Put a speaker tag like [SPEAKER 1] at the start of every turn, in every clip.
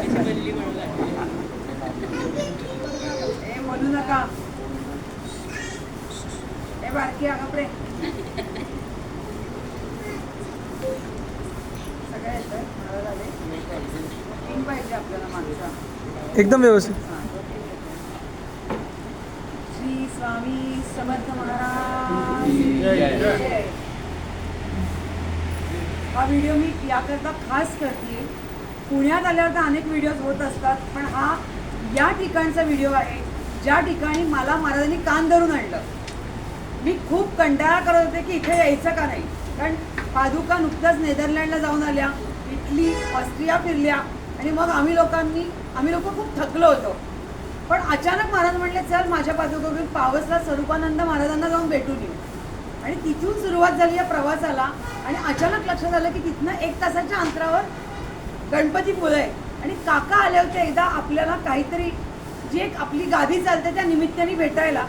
[SPEAKER 1] हे म्हणू नका, हे बारकी कपडे सगळे येतात महाराजाले. तीन पाहिजे आपल्याला मागचा
[SPEAKER 2] एकदम व्यवस्थित.
[SPEAKER 1] श्री स्वामी समर्थ महाराज जय. हा व्हिडिओ मी याकरता खास करते. पुण्यात आल्यावर तर अनेक व्हिडिओज होत असतात, पण हा या ठिकाणचा व्हिडिओ आहे ज्या ठिकाणी मला महाराजांनी कान धरून आणलं. मी खूप कंटाळा करत होते की इथे यायचं का नाही, कारण पादुका नुकत्याच नेदरलँडला जाऊन आल्या, इटली ऑस्ट्रिया फिरल्या आणि मग आम्ही लोक खूप थकलो होतो. पण अचानक महाराज म्हणले चल माझ्या पादुका घेऊन पावसला स्वरूपानंद महाराजांना जाऊन भेटून येऊ. आणि तिथून सुरुवात झाली या प्रवासाला. आणि अचानक लक्षात आलं की तिथनं 1 तासाच्या अंतरावर गणपतीपुळे आहे. आणि काका आले होते एकदा आपल्याला काहीतरी जी एक आपली गादी चालते त्या निमित्ताने भेटायला.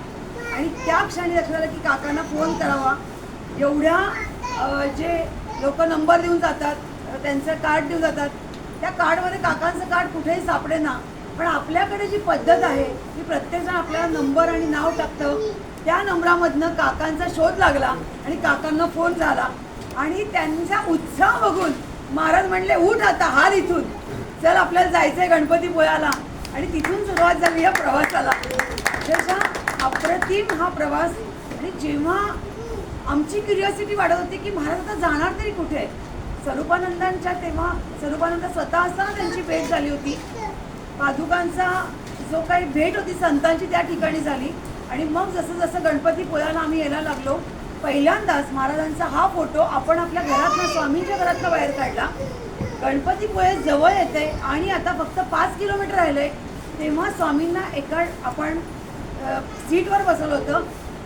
[SPEAKER 1] आणि त्या क्षणी लक्षात आलं की काकांना फोन करावा. एवढ्या जे लोक नंबर देऊन जातात, त्यांचं कार्ड देऊन जातात, त्या कार्डमध्ये काकांचं कार्ड कुठेही सापडेना. पण आपल्याकडे जी पद्धत आहे की प्रत्येकजण आपल्याला नंबर आणि नाव टाकतं. त्या नंबरामधनं काकांचा शोध लागला आणि काकांना फोन झाला. आणि त्यांचा उत्साह बघून महाराज म्हणले उठ आता हाल इथून, चल आपल्याला जायचंय गणपतीपुळ्याला. आणि तिथून सुरुवात झाली या प्रवासाला. अक्षरशः अप्रतिम हा प्रवास. आणि जेव्हा आमची क्युरिओसिटी वाढत होती की महाराज आता जाणार तरी कुठे. स्वरूपानंदांच्या तेव्हा स्वरूपानंद स्वतः असताना त्यांची भेट झाली होती. पादुकांचा जो काही भेट होती संतांची त्या ठिकाणी झाली. आणि मग जसं जसं गणपतीपुळ्याला आम्ही यायला लागलो, पहिल्यांदाच महाराजांचा हा फोटो आपण आपल्या घरातनं स्वामींच्या घरातनं बाहेर काढला. गणपतीपुळे जवळ येते आणि आता फक्त 5 किलोमीटर राहिलंय. तेव्हा स्वामींना एका आपण सीटवर बसवलं होतं,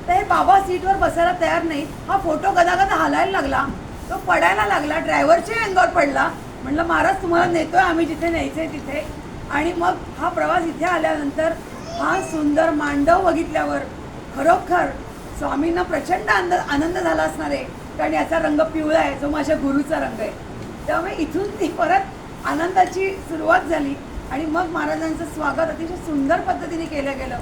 [SPEAKER 1] तर हे बाबा सीटवर बसायला तयार नाही. हा फोटो गदागदा हालायला लागला, तो पडायला लागला, ड्रायव्हरच्या अंगावर पडला. म्हणलं महाराज तुम्हाला नेतोय आम्ही जिथे न्यायचंय तिथे. आणि मग हा प्रवास इथे आल्यानंतर हा सुंदर मांडव बघितल्यावर खरोखर स्वामींना प्रचंड आनंद झाला असणार आहे, कारण याचा रंग पिवळा आहे जो माझ्या गुरुचा रंग आहे. त्यामुळे इथून ती परत आनंदाची सुरुवात झाली. आणि मग महाराजांचं स्वागत अतिशय सुंदर पद्धतीने केलं गेलं.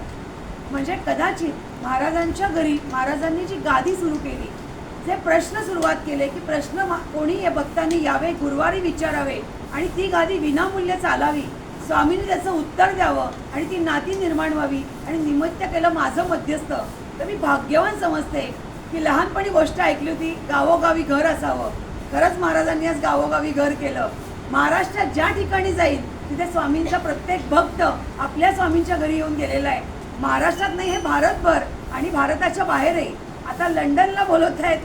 [SPEAKER 1] म्हणजे कदाचित महाराजांच्या घरी महाराजांनी जी गादी सुरू केली, जे प्रश्न सुरुवात केले की प्रश्न कोणी भक्तांनी यावे, गुरुवारी विचारावे आणि ती गादी विनामूल्य चालावी. स्वामींनी त्याचं उत्तर द्यावं आणि ती नाती निर्माण व्हावी. आणि निमित्त केलं माझं मध्यस्थ. तर मी भाग्यवान समजते की लहानपणी गोष्ट ऐकली होती गावोगावी घर असावं. खरंच महाराजांनी आज गावोगावी घर केलं. महाराष्ट्रात ज्या ठिकाणी जाईल तिथे स्वामींचा प्रत्येक भक्त आपल्या स्वामींच्या घरी येऊन गेलेला आहे. महाराष्ट्रात नाही, हे भारतभर आणि भारताच्या बाहेरही. आता लंडनला बोलवत आहेत,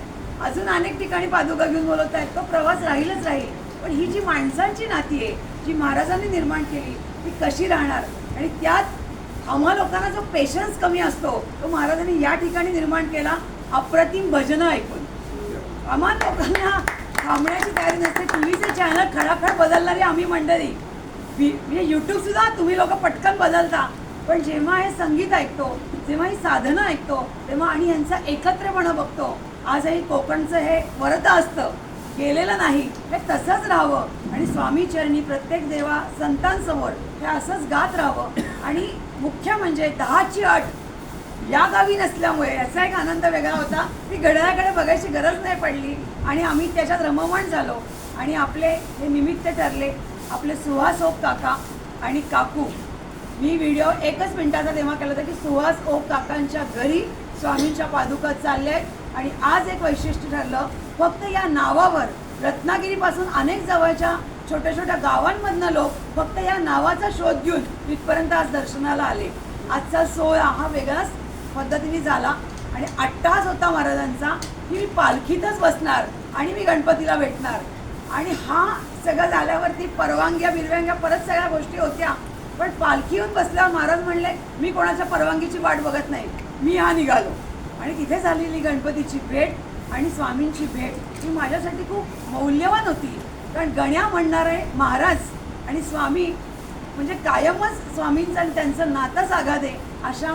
[SPEAKER 1] अजून अनेक ठिकाणी पादुका घेऊन बोलवत आहेत. तो प्रवास राहीलच राहील. पण ही जी माणसांची नाती आहे जी महाराजांनी निर्माण केली ती कशी राहणार. आणि त्यात आम्हा लोकांना जो पेशन्स कमी असतो तो महाराजांनी या ठिकाणी निर्माण केला. अप्रतिम भजनं ऐकून आम्हा लोकांना थांबण्याची तयारी नसते. टीव्हीचे चॅनल खडाखड बदलणारी आम्ही मंडळी, म्हणजे यूट्यूबसुद्धा तुम्ही लोक पटकन बदलता. पण जेव्हा हे संगीत ऐकतो, जेव्हा ही साधनं ऐकतो, तेव्हा आणि यांचा एकत्रपणा बघतो. आजही कोकणचं हे वरद असतं, गेलेलं नाही, हे तसंच राहावं. आणि स्वामी चरणी प्रत्येक देवा संतांसमोर हे असंच गात राहावं. आणि मुख्य म्हणजे 10ची अट या गावी नसल्यामुळे याचा एक आनंद वेगळा होता. ती घड्याळाकडे बघायची गरज नाही पडली आणि आम्ही त्याच्यात रममाण झालो. आणि आपले हे निमित्त ठरले. आपले सुहास ओक काका आणि काकू. मी व्हिडिओ 1च मिनिटाचा तेव्हा केला होता की सुहास ओक काकांच्या घरी स्वामींच्या पादुका चालल्या आहेत. आणि आज एक वैशिष्ट्य ठरलं, फक्त या नावावर रत्नागिरीपासून अनेक जवळच्या छोट्या छोट्या गावांमधनं लोक फक्त या नावाचा शोध घेऊन इथपर्यंत आज दर्शनाला आले. आजचा सोहळा हा वेगळाच पद्धतीने झाला. आणि अट्टाहास होता महाराजांचा की मी पालखीतच बसणार आणि मी गणपतीला भेटणार. आणि हा सगळं झाल्यावरती परवानग्या बिरवानग्या परत सगळ्या गोष्टी होत्या. पण पालखी येऊन बसल्यावर महाराज म्हणले मी कोणाच्या परवानगीची वाट बघत नाही, मी हा निघालो. आणि तिथे झालेली गणपतीची भेट आणि स्वामींची भेट ही माझ्यासाठी खूप मौल्यवान होती. कारण गण्या म्हणणारे महाराज आणि स्वामी म्हणजे कायमच स्वामींचं आणि त्यांचं नातं सागादे अशा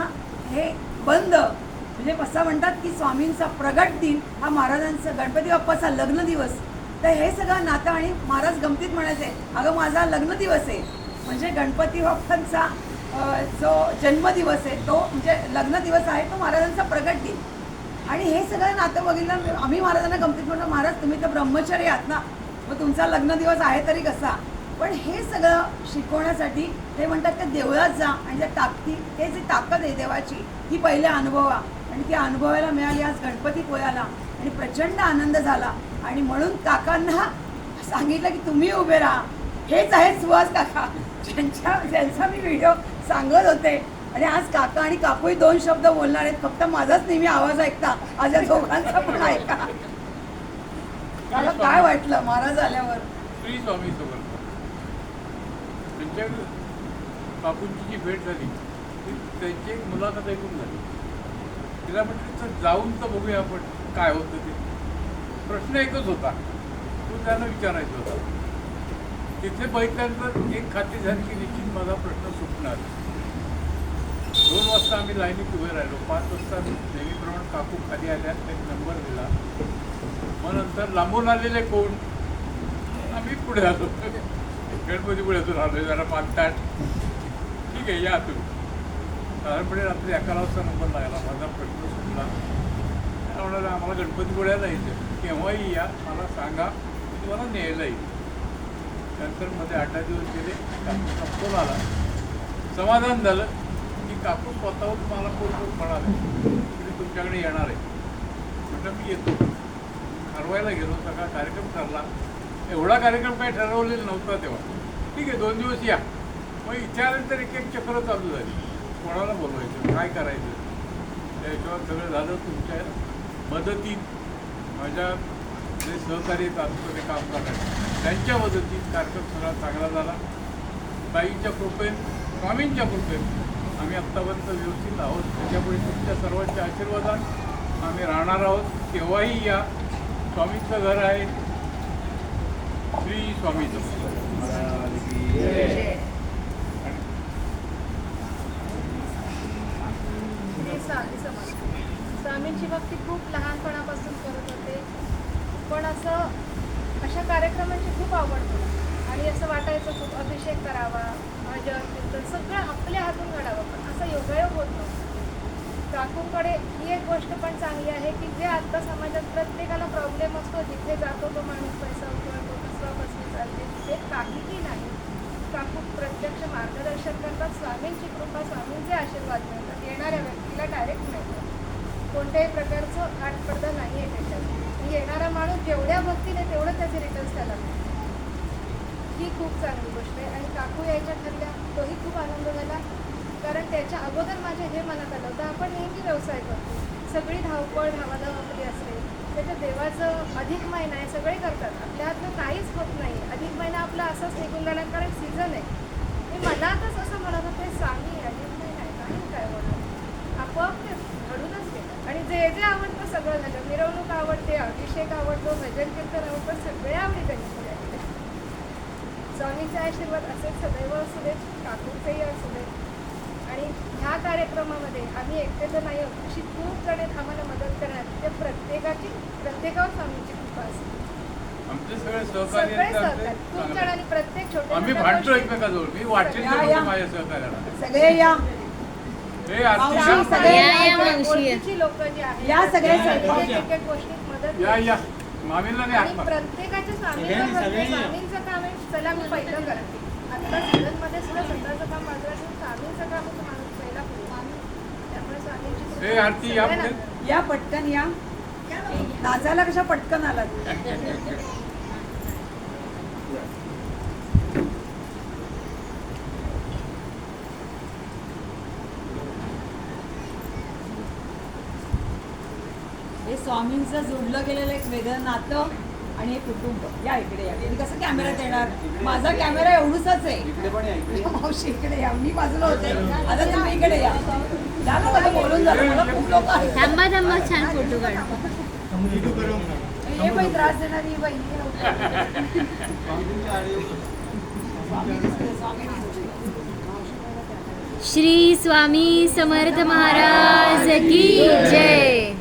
[SPEAKER 1] हे बंद. म्हणजे असं म्हणतात की स्वामींचा प्रगट दिन हा महाराजांचा गणपती बाप्पाचा लग्न दिवस. तर हे सगळं नातं. आणि महाराज गमतीत म्हणायचे अगं माझा लग्न दिवस आहे. म्हणजे गणपती बाप्पांचा जो जन्मदिवस आहे तो म्हणजे लग्न दिवस आहे तो महाराजांचा प्रगट दिन. आणि हे सगळं नातं बघितलं आम्ही महाराजांना गमतीत म्हणतो, महाराज तुम्ही तर ब्रह्मचारी आहात ना, मग तुमचा लग्न दिवस आहे तरी कसा. पण हे सगळं शिकवण्यासाठी ते म्हणतात त्या देवळात जा आणि त्या ते जी ताकद आहे देवाची ती पहिले अनुभवा. आणि ती अनुभवायला मिळाली आज गणपतीपुळ्याला आणि प्रचंड आनंद झाला. आणि म्हणून काकांना सांगितलं की तुम्ही उभे राहा. हेच आहेत सुहास काका ज्यांचा मी व्हिडिओ सांगत होते. आणि आज काका आणि काकूही 2 शब्द बोलणार आहेत. फक्त माझाच नेहमी आवाज ऐकता, आज या दोघांचा पण ऐका. काय वाटलं महाराज आल्यावर?
[SPEAKER 2] श्री स्वामी समर्थ त्यांच्या बापूंची जी भेट झाली त्यांची एक मुलाखत ऐकून झाली. तिला म्हटलं तर जाऊन तर बघूया आपण काय होतं ते. प्रश्न एकच होता, तो त्यांना विचारायचा होता. तिथे बघितल्यानंतर एक खात्री झाली की निश्चित माझा प्रश्न सुटणार. 2 वाजता आम्ही लाईनीत उभे राहिलो. 5 वाजता नेहमीप्रमाणे काकू खाली आल्या, एक नंबर दिला. मग नंतर लांबून आलेले कोण, आम्ही पुढे आलो. गणपतीपुळ्यातून आलो. जरा मागतात, ठीक आहे या तुम्ही. साधारणपणे रात्री 11 वाजता नंबर लागला. माझा प्रश्न सुटला. त्या म्हणाला आम्हाला गणपतीपुळ्याला यायचं, केव्हाही या, मला सांगा, मी तुम्हाला न्यायला येईल. नंतर मध्ये 8 दिवस गेले. काकूचा फोन आला. समाधान झालं की काकू स्वतःहून मला फोन म्हणाले मी तुमच्याकडे येणार आहे. म्हटलं मी येतो. ठरवायला गेलो, सगळा कार्यक्रम ठरला. एवढा कार्यक्रम काही ठरवलेला नव्हता तेव्हा. ठीक आहे 2 दिवस या. मग इथे आल्यानंतर एक एक चक्र चालू झाली. कोणाला बोलवायचं, काय करायचं, त्या हिशोबात सगळं झालं. तुमच्या मदतीत माझ्या जे सहकारी तात्पुरते काम करतात त्यांच्या मदतीत कार्यक्रम सगळा चांगला झाला. बाईंच्या कृपेने, स्वामींच्या कृपेने आम्ही आत्तापर्यंत व्यवस्थित आहोत. त्याच्यापुढे तुमच्या सर्वांच्या आशीर्वादात आम्ही राहणार आहोत. केव्हाही या. स्वामींचं घर आहे. श्री स्वामी
[SPEAKER 3] स्वामींची भक्ती खूप लहानपणापासून करत होते. पण अशा कार्यक्रमांची खूप आवड होती. आणि असं वाटायचं खूप अभिषेक करावा, भजन कीर्तन सगळं आपल्या हातून घडावं. पण असा योगायोग होत नव्हता. काकूंकडे ही एक गोष्ट पण चांगली आहे की जे आत्ता समाजात प्रत्येकाला प्रॉब्लेम असतो, जिथे जातो तो माणूस पैसा उचलतो, कसं चालते, ते काहीही नाही. काकू प्रत्यक्ष मार्गदर्शन करतात. स्वामींची कृपा, स्वामींचे आशीर्वाद मिळतात. येणाऱ्या व्यक्तीला डायरेक्ट मिळतात. कोणत्याही प्रकारचं आडपडदा नाही आहे त्याच्यात. येणारा माणूस जेवढ्या भक्तीने तेवढं त्याचे रिटर्न्स त्याला मिळतात. ही खूप चांगली गोष्ट आहे. आणि काकू यायच्या ठरल्या तोही खूप आनंद झाला. कारण त्याच्या अगोदर माझ्या हे मनात आलं होतं आपण नेहमी व्यवसाय करतो, सगळी धावपळ धावाधावपली असते, त्याच्या देवाचं अधिक महिना आहे, सगळे करतात, आपल्या हातनं काहीच होत नाही. अधिक महिना आपला असाच निघून जाणार कारण सीझन आहे. मी मनातच असं म्हणत होते स्वामी अधिक महिना आहे काही काय होणार, आपोआप ते घडूनच गेलं. आणि जे जे आवडतं सगळं झालं. मिरवणूक आवडते, अभिषेक आवडतो, भजन कीर्तन आवडतं, सगळे आवडी त्यांनी पुढे आले. स्वामीचे आशीर्वाद असेच सदैव असू देत, काकूचेही असू देत. आणि ह्या कार्यक्रमामध्ये आम्ही एकटे तर नाही आहोत, अशी खूप जण आम्हाला मदत करणार. ते प्रत्येकावर स्वामींची कृपा असते.
[SPEAKER 2] आमचे सगळे सहकारी
[SPEAKER 3] खूप जणांनी प्रत्येक छोटे
[SPEAKER 2] आम्ही भांडतो एकमेकाजवळ. मी वाटेल माझ्या सहकार्याला
[SPEAKER 1] सगळे या.
[SPEAKER 2] हे
[SPEAKER 3] ओळखीची लोक जी आहेत
[SPEAKER 1] या सगळे
[SPEAKER 3] एक गोष्टीत मदत
[SPEAKER 2] या मामीला नाही
[SPEAKER 3] आणि प्रत्येकाच्या स्वामींचं काम आहे. चला मी पहिलं करते. आता सीझनमध्ये सुद्धा स्वतःचं काम माझं असेल, स्वामींचं काम होतं माणूस पहिला त्यामुळे स्वामींची
[SPEAKER 2] आरती
[SPEAKER 1] या पटकन या. नाचायला कशा पटकन आलात. हे स्वामींचं जोडलं गेलेलं एक वेगळं नातं आणि हे कुटुंब. या इकडे या. मी कसं कॅमेऱ्यात येणार, माझा कॅमेरा एवढूसाच आहे. मावशी इकडे या, मी बाजूला होते, आता तुम्ही इकडे या. या ना, मला बोलून झालं, मला खूप लोक आहेत.
[SPEAKER 4] थांबा छान फोटो काढ.
[SPEAKER 1] हे बाई त्रास देणारी ही बाई.
[SPEAKER 4] श्री स्वामी समर्थ महाराज की जय.